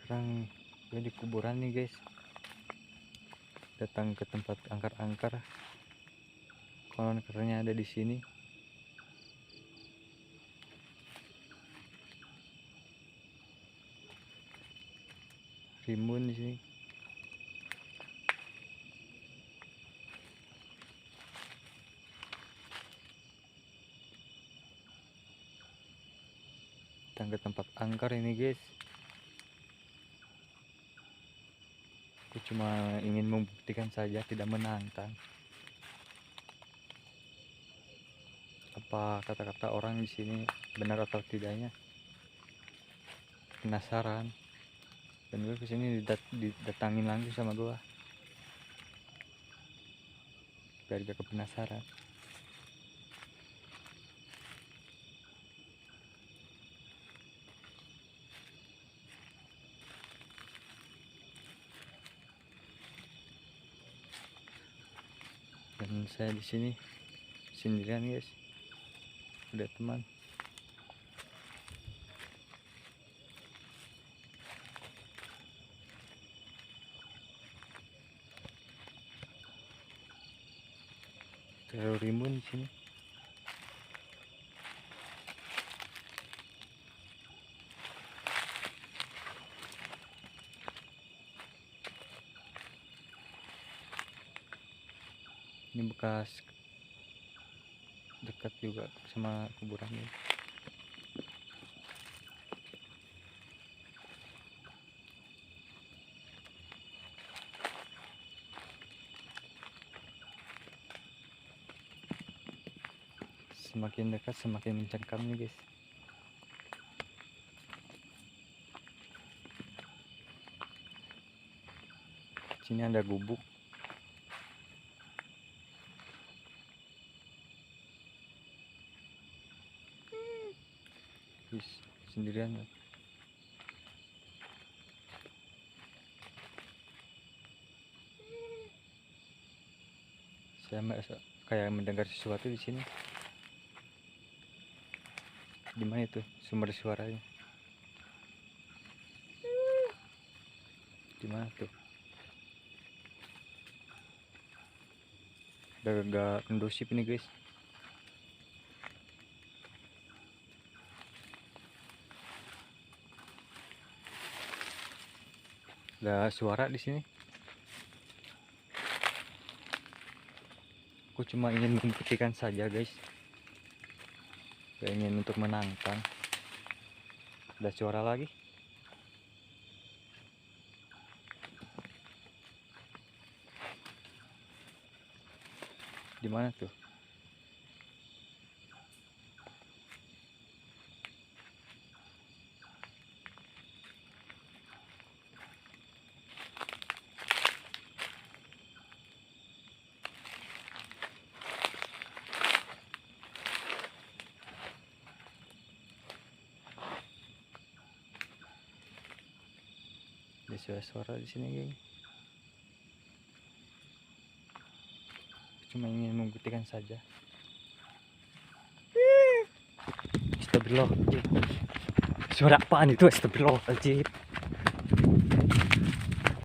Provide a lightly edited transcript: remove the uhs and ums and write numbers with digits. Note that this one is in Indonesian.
Sekarang gue di kuburan nih guys, datang ke tempat angker-angker. Konon katanya ada di sini. Rimbun di sini. Datang ke tempat angker ini guys. Aku cuma ingin membuktikan saja, tidak menantang. Apa kata-kata orang di sini benar atau tidaknya? Penasaran. Dan gue kesini didatangin langsung sama gue. Biar gak kepenasaran. Dan saya di sini sendirian guys, udah teman. Terlalu rimbun di sini. Ini bekas dekat juga sama kuburannya. Semakin dekat semakin mencengkam nih guys. Sini ada gubuk. Sendirian ya. Saya kayak mendengar sesuatu di sini. Di mana itu sumber suaranya? Di mana tuh? Udah agak kondusif ini guys. Ada suara di sini. Aku cuma ingin membuktikan saja guys. Gak ingin untuk menantang. Ada suara lagi. Di mana tuh? Ada suara di sini geng. Cuma ingin membuktikan saja. Astagfirullah. Suara apaan itu? Astagfirullahaladzim.